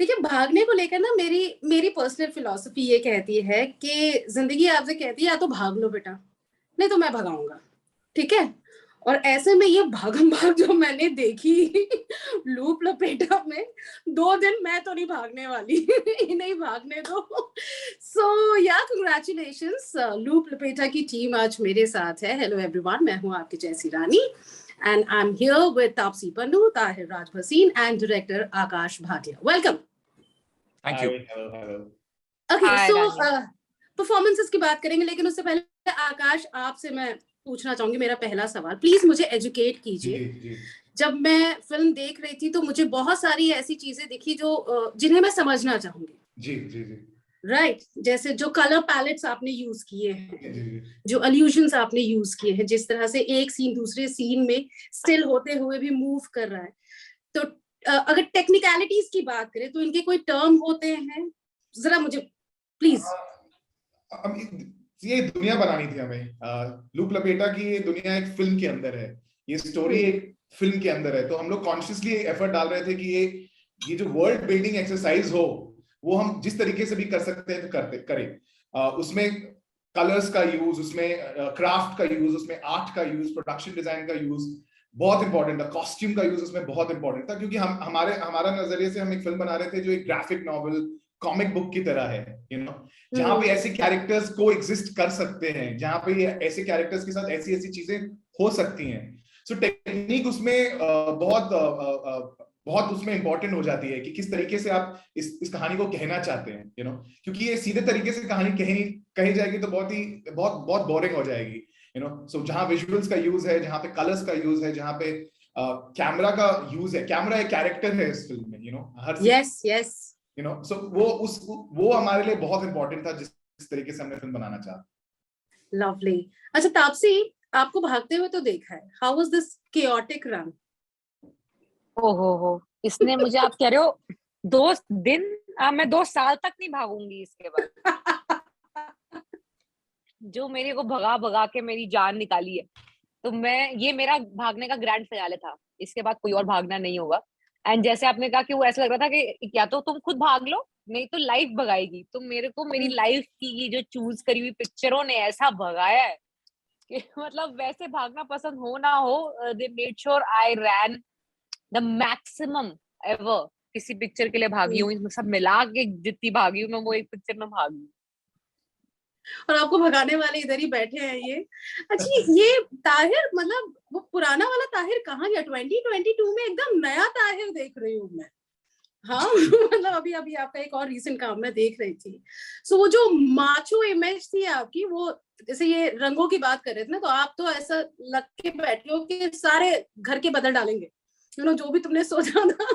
देखिए, भागने को लेकर ना मेरी मेरी पर्सनल फिलॉसफी ये कहती है कि जिंदगी आपसे कहती है या तो भाग लो बेटा, नहीं तो मैं भगाऊंगा, ठीक है। और ऐसे में ये भागम भाग जो मैंने देखी लूप लपेटा में, 2 दिन मैं तो नहीं भागने वाली इन्हें ही भागने दो। सो या कंग्रेचुलेशंस, लूप लपेटा की टीम आज मेरे साथ है। हेलो एवरीवन, मैं हूँ आपकी जैसी Rani and I am here with Taapsee Pannu, Tahir Raj Bhasin and director Aakash Bhatia. Welcome. Thank you. Hello hello. Okay, hi so Rani. Performances की बात करेंगे, लेकिन उससे पहले आकाश आपसे मैं पूछना चाहूंगी, मेरा पहला सवाल, प्लीज मुझे एजुकेट जी कीजिए। जी जब मैं फिल्म देख रही थी तो मुझे बहुत सारी ऐसी चीजें दिखी जो जिन्हें मैं समझना चाहूंगी। जी जी जी राइट, जैसे जो कलर पैलेट्स आपने यूज किए हैं, जी जी जो अल्यूजन्स आपने यूज किए हैं, जिस तरह से एक सीन दूसरे सीन में स्टिल होते हुए भी मूव कर रहा है। तो अगर टेक्निकलिटीज की बात करें तो इनके कोई टर्म होते हैं, जरा मुझे प्लीज। अब ये दुनिया बनानी थी हमें। लूप लपेटा की ये दुनिया एक फिल्म के अंदर है, ये स्टोरी एक फिल्म के अंदर है। तो हम लोग कॉन्शियसली एफर्ट डाल रहे थे कि ये जो वर्ल्ड बिल्डिंग एक्सरसाइज हो वो हम जिस तरीके से भी कर सकते हैं तो करते करें। उसमें कलर्स का यूज, उसमें क्राफ्ट का यूज, उसमें आर्ट का यूज, प्रोडक्शन डिजाइन का यूज बहुत इंपॉर्टेंट था। कॉस्ट्यूम का यूज उसमें बहुत इंपॉर्टेंट था, क्योंकि हमारा नजरिए से हम एक फिल्म बना रहे थे जो एक ग्राफिक नॉवल, कॉमिक बुक की तरह है, जहां पे ऐसे कैरेक्टर्स को एग्जिस्ट कर सकते हैं, जहां पे ऐसे कैरेक्टर्स के साथ ऐसी ऐसी चीजें हो सकती हैं। सो टेक्निक उसमें बहुत उसमें इंपॉर्टेंट हो जाती है कि किस तरीके से आप इस कहानी को कहना चाहते हैं, क्योंकि ये सीधे तरीके से कहानी कही जाएगी तो बहुत बहुत बोरिंग हो जाएगी। सो जहां विजुअल्स का यूज है, जहां पे कलर्स का यूज है, जहां पे कैमरा का यूज है, कैमरा एक कैरेक्टर है इस फिल्म में, हर यस यस, सो वो हमारे लिए बहुत इंपॉर्टेंट था, जिस तरीके से हमने फिल्म बनाना चाहा। लवली। अच्छा तापसी, आपको भागते हुए तो देखा है, how was this chaotic run? हो इसने मुझे, आप कह रहे हो 2 दिन, मैं 2 साल तक नहीं भागूंगी इसके बाद। जो मेरे को भगा भगा के मेरी जान निकाली है, तो ये मेरा भागने का ग्रैंड फिनाले था। इसके बाद कोई और भागना नहीं होगा। एंड जैसे आपने कहा कि वो ऐसा लग रहा था कि या तो तुम खुद भाग लो, नहीं तो लाइफ भगाएगी। तो मेरे को मेरी लाइफ की ये जो चूज करी हुई पिक्चरों ने ऐसा भगाया है कि मतलब वैसे भागना पसंद हो ना हो, they made sure I rain the maximum ever. किसी पिक्चर के लिए भागी हूँ, इसमें सब मिला के जितनी भागी हूँ मैं, वो एक पिक्चर में भागी। और आपको भगाने वाले इधर ही बैठे हैं ये। अच्छा, ये ताहिर, मतलब वो पुराना वाला ताहिर कहाँ गया? 2022 में एकदम नया ताहिर देख रही हूँ मैं। हाँ मतलब अभी अभी आपका एक और रीसेंट काम मैं देख रही थी। सो वो जो माचो इमेज थी आपकी, वो जैसे ये रंगों की बात कर रहे थे ना, तो आप तो ऐसा लग के बैठे हो कि सारे घर के बदल डालेंगे, जो भी तुमने सोचा था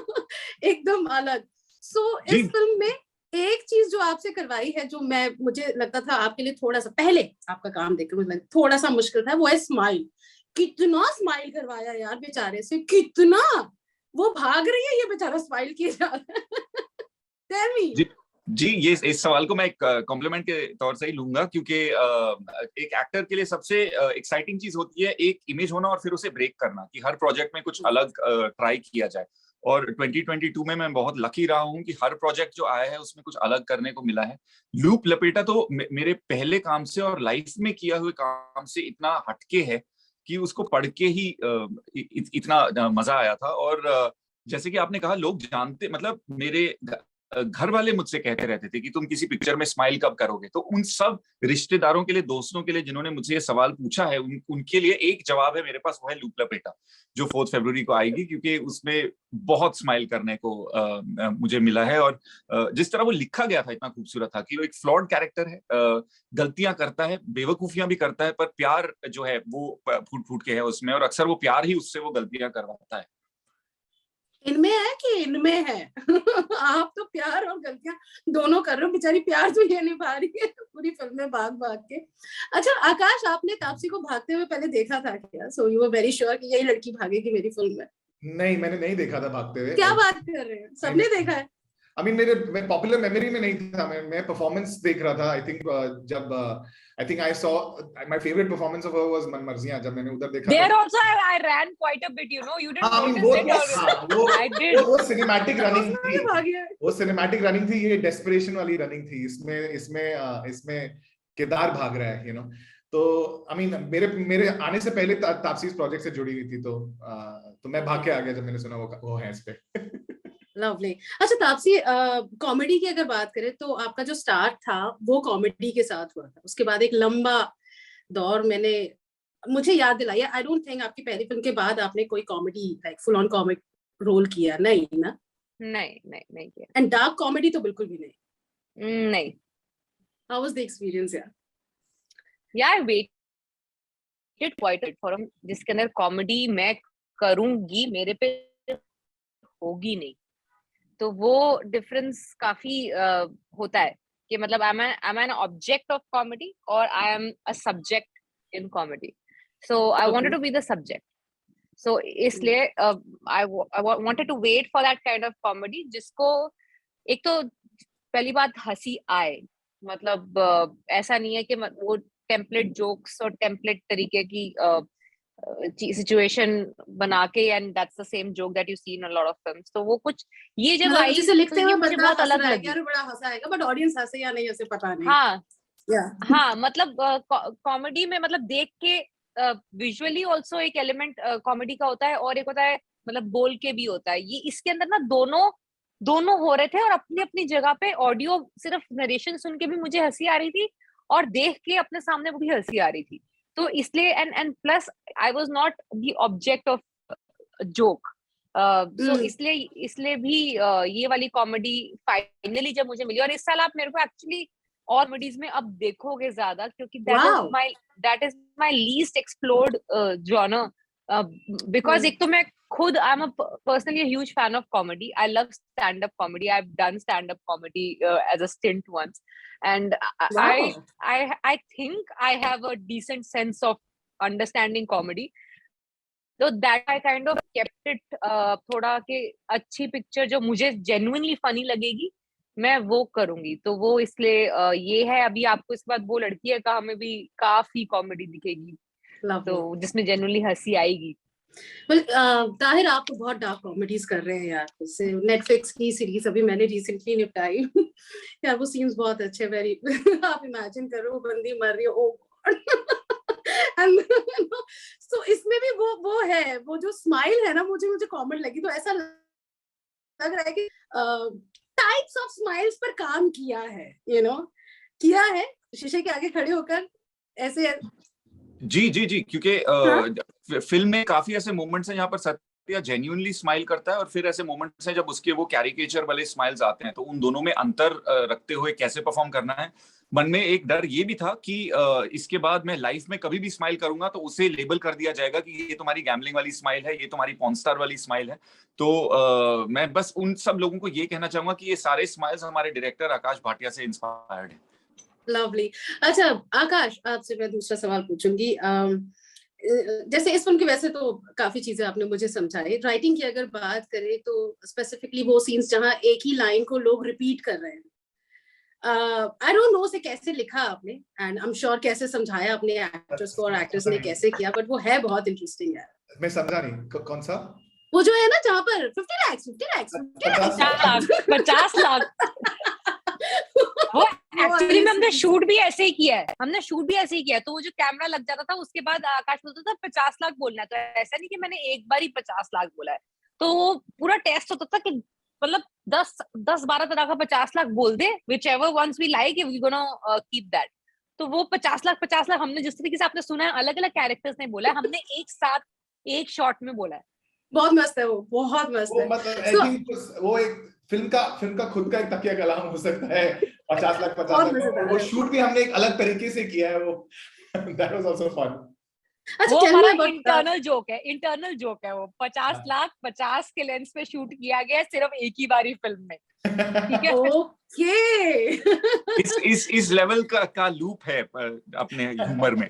एकदम अलग। सो इस फिल्म में एक चीज जो आपसे करवाई है, जो मुझे लगता था आपके लिए थोड़ा सा, पहले आपका काम देखकर मुझे थोड़ा सा मुश्किल था, वो है स्माइल। कितना स्माइल करवाया यार बेचारे से, कितना वो भाग रही है, ये बेचारा स्माइल किए जा रहा है। Tell me. जी, ये इस सवाल को मैं एक कॉम्प्लीमेंट के तौर से ही लूंगा, क्योंकि एक एक्टर के लिए सबसे एक्साइटिंग चीज होती है एक इमेज होना और फिर उसे ब्रेक करना, कि हर प्रोजेक्ट में कुछ अलग ट्राई किया जाए। और 2022 में मैं बहुत लकी रहा हूं कि हर प्रोजेक्ट जो आया है उसमें कुछ अलग करने को मिला है। लूप लपेटा तो मेरे पहले काम से और लाइफ में किया हुए काम से इतना हटके है कि उसको पढ़ के ही इतना मजा आया था। और जैसे कि आपने कहा, लोग जानते, मतलब मेरे घर वाले मुझसे कहते रहते थे कि तुम किसी पिक्चर में स्माइल कब करोगे। तो उन सब रिश्तेदारों के लिए, दोस्तों के लिए जिन्होंने मुझे ये सवाल पूछा है, उनके लिए एक जवाब है मेरे पास, वो है लूप लपेटा, जो 4 फरवरी को आएगी, क्योंकि उसमें बहुत स्माइल करने को मुझे मिला है। और जिस तरह वो लिखा गया था इतना खूबसूरत था कि वो एक फ्लॉड कैरेक्टर है, गलतियां करता है, बेवकूफियां भी करता है, पर प्यार जो है वो फूट फूट के है उसमें, और अक्सर वो प्यार ही उससे वो गलतियां करवाता है। इनमें है कि इनमें है? आप तो प्यार और गलतियां दोनों कर रहे हो, बेचारी प्यार तो ये निभा रही है पूरी फिल्म में भाग भाग के। अच्छा आकाश, आपने तापसी को भागते हुए पहले देखा था क्या? So you were very sure कि यही लड़की भागेगी मेरी फिल्म में? नहीं, मैंने नहीं देखा था भागते हुए। क्या बात कर रहे हैं, सबने देखा है? आई मीन मैं पॉपुलर मेमोरी में नहीं था, मैं परफॉर्मेंस देख रहा था। आई थिंक जब I think I saw my favourite performance of her was मन मर्जियां, जब मैंने उधर देखा There also I ran quite a bit, you know. You didn't हाँ, I mean, notice it or I did. वो सिनेमैटिक रनिंग थी, भाग गया। वो सिनेमैटिक रनिंग थी, ये डेस्परेशन वाली रनिंग थी। इसमें केदार भाग रहा है, यू नो। तो आई मीन मेरे आने से पहले तापसी इस प्रोजेक्ट से जुड़ी हुई थी, तो मैं भाग के आ गया जब मैंने सुना वो है इस पे। लवली। अच्छा तापसी, कॉमेडी की अगर बात करें तो आपका जो स्टार्ट था वो कॉमेडी के साथ हुआ था, उसके बाद एक लंबा दौर मुझे याद दिलाइए, आई डोंट थिंक आपकी पहली फिल्म के बाद आपने कोई comedy like full on comic role किया, नहीं ना? नहीं किया। एंड डार्क कॉमेडी तो बिल्कुल भी नहीं? नहीं। हाउ वाज द एक्सपीरियंस यार? यार आई वेटेड क्वाइट फॉर जिसके अंदर कॉमेडी मैं करूंगी, मेरे पे होगी नहीं, तो वो डिफरेंस काफी होता है कि मतलब I am an object of comedy और I am a subject in comedy. So I wanted to be the subject, so इसलिए I wanted to wait for that kind of comedy जिसको एक तो पहली बात हंसी आए, मतलब ऐसा नहीं है कि वो टेम्पलेट जोक्स और टेम्पलेट तरीके की सिचुएशन बना के and that's the same joke that you see in a lot of films, तो वो कुछ ये जब आई जिसे लिखते हुए मुझे बहुत अलग लगी। यार बड़ा हंसा आएगा, बट ऑडियंस हंसे या नहीं हंसे पता नहीं। हाँ yeah. हाँ, मतलब कॉमेडी में मतलब देख के विजुअली ऑल्सो एक एलिमेंट कॉमेडी का होता है और एक होता है मतलब बोल के भी होता है। ये इसके अंदर ना दोनों हो रहे थे और अपनी अपनी जगह पे। ऑडियो सिर्फ नरेशन सुन के भी मुझे हंसी आ रही थी और देख के अपने सामने वो भी हंसी आ रही थी, तो इसलिए and plus I was not the object of joke, so इसलिए भी ये वाली कॉमेडी फाइनली जब मुझे मिली। और इस साल आप मेरे को एक्चुअली और कॉमेडीज में अब देखोगे ज्यादा, क्योंकि that is my least explored genre, because एक तो मैं खुद I am personally huge fan of comedy. I love stand up comedy, I have done stand up comedy as a stint once, and I think I have a decent sense of understanding comedy, so that I kind of kept it थोड़ा कि अच्छी picture जो मुझे genuinely funny लगेगी मैं वो करूंगी, तो वो इसलिए ये है। अभी आपको इसके बाद वो लड़की है कहा में भी काफी कॉमेडी दिखेगी, तो जिसमें genuinely हंसी आएगी। ताहिर आप तो बहुत डार्क कॉमेडीज कर रहे हैं यार, उससे नेटफ्लिक्स की सीरीज अभी मैंने रिसेंटली निपटाई यार, वो सीन्स बहुत अच्छे, वेरी आप इमेजिन करो बंदी मर रही है, ओ सो इसमें भी वो है, वो जो स्माइल है ना, मुझे कॉमेडी लगी। तो ऐसा लग रहा है कि टाइप्स ऑफ स्माइल्स पर काम किया है, यू नो, किया है शीशे के आगे खड़े होकर ऐसे। जी क्योंकि फिल्म में काफी ऐसे मोमेंट्स हैं जहाँ पर सत्या जेन्युइनली स्माइल करता है और फिर ऐसे मोमेंट्स हैं जब उसके वो कैरिकेचर वाले स्माइल्स आते हैं, तो उन दोनों में अंतर रखते हुए कैसे परफॉर्म करना है। मन में एक डर ये भी था कि इसके बाद मैं लाइफ में कभी भी स्माइल करूंगा तो उसे लेबल कर दिया जाएगा कि ये तुम्हारी गैम्बलिंग वाली स्माइल है, ये तुम्हारी पॉर्न स्टार वाली स्माइल है। तो मैं बस उन सब लोगों को ये कहना चाहूंगा कि ये सारे स्माइल्स हमारे डायरेक्टर आकाश भाटिया से इंस्पायर्ड है। लवली। अच्छा आकाश, आपसे मैं दूसरा सवाल पूछूंगी। जैसे इस फिल्म की वैसे तो काफी चीजें आपने मुझे समझाई, राइटिंग की अगर बात करें तो स्पेसिफिकली वो सीन्स जहां एक ही लाइन को लोग रिपीट कर रहे हैं, आई डोंट नो उसे कैसे लिखा आपने, एंड आई एम श्योर कैसे समझाया अपने एक्टर्स को और एक्टर्स ने कैसे किया, बट वो है बहुत इंटरेस्टिंग यार। मैं समझा नहीं कौन सा? वो जो है ना जहां पर 50 लाख वो एक्चुअली में हमने शूट भी ऐसे ही किया है, तो वो जो कैमरा लग जाता था उसके बाद आकाश बोलता था 50 लाख बोलना है, तो ऐसा नहीं कि मैंने एक बार ही 50 लाख बोला है, तो वो पूरा टेस्ट होता था कि मतलब 10-12 तरह का 50 लाख बोल दे, whichever ones we like we gonna keep that। तो वो 50 लाख हमने जिस तरीके से आपने सुना है अलग अलग कैरेक्टर्स ने बोला है, हमने एक साथ एक शॉट में बोला है। बहुत मस्त है वो, बहुत मस्त है। मतलब आई थिंक वो एक फिल्म का खुद का एक तकिया कलाम हो सकता है। 50 लाख वो शूट भी हमने एक अलग तरीके से किया है, वो that was also fun। वो हमारा इंटरनल जोक है वो 50 लाख 50 के लेंस पे शूट किया गया सिर्फ एक ही बारी फिल्म में, ठीक है? ओके इस लेवल का लूप है अपने ह्यूमर में।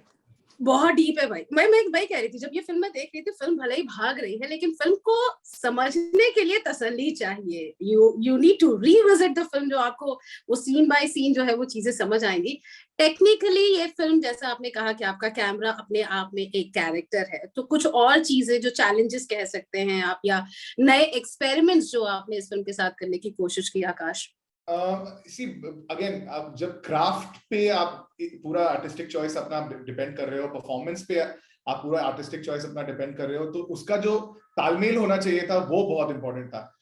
बहुत डीप है भाई। मैं भाई कह रही थी, जब ये फिल्म मैं देख रही थी, फिल्म भले ही भाग रही है लेकिन फिल्म को समझने के लिए तसल्ली चाहिए। You need to revisit the film, जो आपको वो सीन बाय सीन जो है वो चीजें समझ आएंगी। टेक्निकली ये फिल्म, जैसा आपने कहा कि आपका कैमरा अपने आप में एक कैरेक्टर है, तो कुछ और चीजें जो चैलेंजेस कह सकते हैं आप, या नए एक्सपेरिमेंट्स जो आपने इस फिल्म के साथ करने की कोशिश की, आकाश? अगेन आप जब क्राफ्ट पे आप पूरा आर्टिस्टिक चॉइस अपना डिपेंड कर रहे हो, परफॉर्मेंस पे आप पूरा आर्टिस्टिक चॉइस अपना डिपेंड कर रहे हो, तो उसका जो तालमेल होना चाहिए था वो बहुत इंपॉर्टेंट था।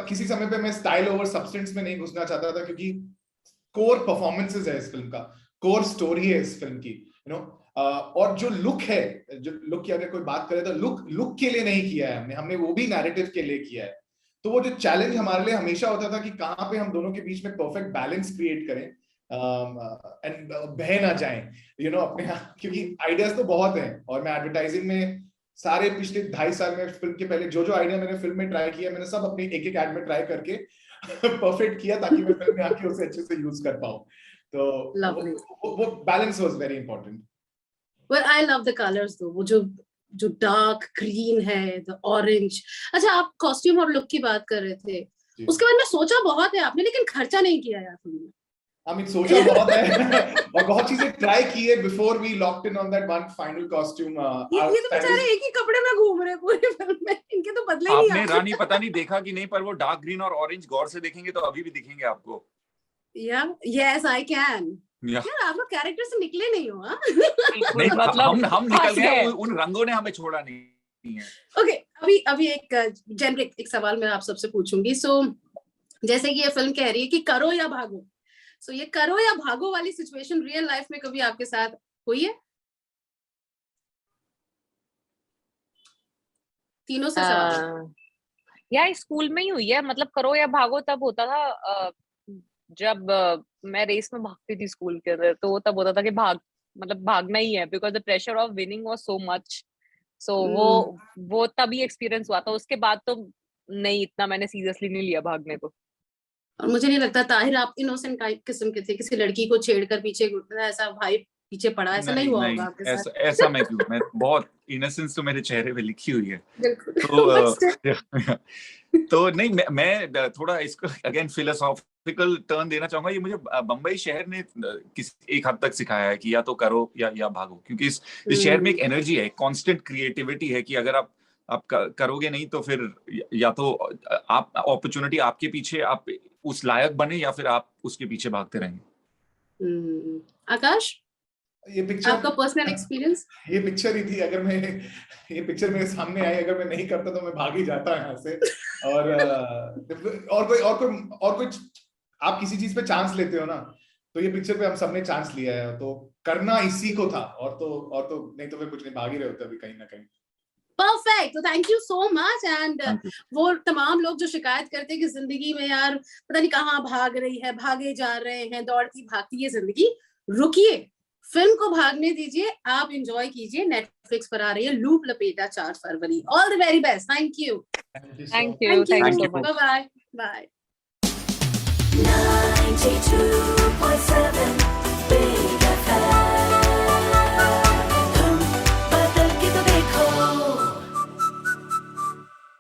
किसी समय पे मैं स्टाइल ओवर सब्सटेंस में नहीं घुसना चाहता था, क्योंकि कोर परफॉर्मेंसेस है इस फिल्म का, कोर स्टोरी है इस फिल्म की, यू नो। और जो लुक है, जो लुक की अगर कोई बात करे तो लुक के लिए नहीं किया है हमने वो भी नैरेटिव के लिए किया है। तो वो जो चैलेंज हमारे लिए हमेशा होता था कि कहाँ पे हम दोनों के बीच में परफेक्ट बैलेंस क्रिएट करें एंड बह ना जाएं, यू नो, अपने, क्योंकि आइडियाज तो बहुत हैं, और मैं एडवर्टाइजिंग में सारे पिछले 2.5 साल में फिल्म के पहले जो आइडिया मैंने फिल्म में ट्राई किया, मैंने सब अपनी एक एड में ट्राई करके परफेक्ट किया, ताकि मैं फिल्म में आके उसे अच्छे से यूज कर पाऊं। तो वो balance was very important. Well, I love the colors though, वो जो डार्क ग्रीन है, द ऑरेंज। अच्छा, आप कॉस्ट्यूम और लुक की बात कर रहे थे, उसके बाद में सोचा बहुत है आपने, लेकिन खर्चा नहीं किया यार फिल्म में। I सोचा बहुत है और बहुत चीजें ट्राई की है before we locked in on that one final costume. ये तो बेचारे एक ही कपड़े में घूम रहे पूरी फिल्म में, इनके तो बदले ही नहीं। आपने रानी पता नहीं देखा कि नहीं, पर वो डार्क ग्रीन और ऑरेंज गौर से देखेंगे तो अभी भी दिखेंगे आपको। Yes, I can. यार आप लोग कैरेक्टर से निकले नहीं हो। नहीं, मतलब हम निकल गए, उन रंगों ने हमें छोड़ा नहीं है। ओके, अभी एक जेनरिक एक सवाल मैं आप सबसे पूछूंगी। सो जैसे कि ये फिल्म कह रही है कि करो या भागो, सो ये करो या भागो वाली सिचुएशन रियल लाइफ में कभी आपके साथ हुई है? तीनों से सवाल। या स्कूल में ही हुई है, मतलब करो या भागो तब होता था जब मैं रेस में भागती थी स्कूल के अंदर, तो तब होता था कि भागना ही है, because the pressure of winning was so much. So वो तभी एक्सपीरियंस हुआ था, उसके बाद तो नहीं, इतना मैंने सीरियसली नहीं लिया भागने को। और मुझे नहीं लगता ताहिर आप इनोसेंट किस्म के थे, किसी लड़की को छेड़कर पीछे ऐसा भाई पीछे पड़ा, ऐसा नहीं हुआ होगा आपके साथ? ऐसा मैं क्यों, मैं बहुत इनोसेंस तो मेरे चेहरे पे लिखी हुई है। तो नहीं, मैं थोड़ा इसको अगेन फिलोसॉफिकल टर्न देना चाहूंगा। ये मुझे बंबई शहर ने एक हद तक सिखाया है कि या तो करो या भागो, क्योंकि इस शहर में एक एनर्जी है, कांस्टेंट क्रिएटिविटी है, कि अगर आप करोगे नहीं तो फिर या तो आप अपॉर्चुनिटी आपके पीछे, आप उस लायक बने, या फिर आप उसके पीछे भागते रहेंगे। आकाश, ये पिक्चर आपका पर्सनल एक्सपीरियंस? ये पिक्चर ही थी, अगर मैं ये पिक्चर मेरे सामने आई, अगर मैं नहीं करता तो मैं भाग ही जाता यहाँ से। और कोई आप किसी चीज पे चांस लेते हो ना, तो ये पिक्चर पे हम सबने चांस लिया है, तो करना इसी को था, और तो नहीं तो फिर कुछ नहीं, भाग ही रहे होते अभी कहीं ना कहीं। परफेक्ट, तो thank you so much. And वो तमाम लोग जो शिकायत करते हैं कि जिंदगी में यार पता नहीं कहाँ भाग रही है, भागे जा रहे हैं, दौड़ती भागती है जिंदगी, रुकिए, फिल्म को भागने दीजिए, आप एंजॉय कीजिए। नेटफ्लिक्स पर आ रही है लूप लपेटा 4 फरवरी। All the very best. Thank you. Thank you. Bye bye. 92.7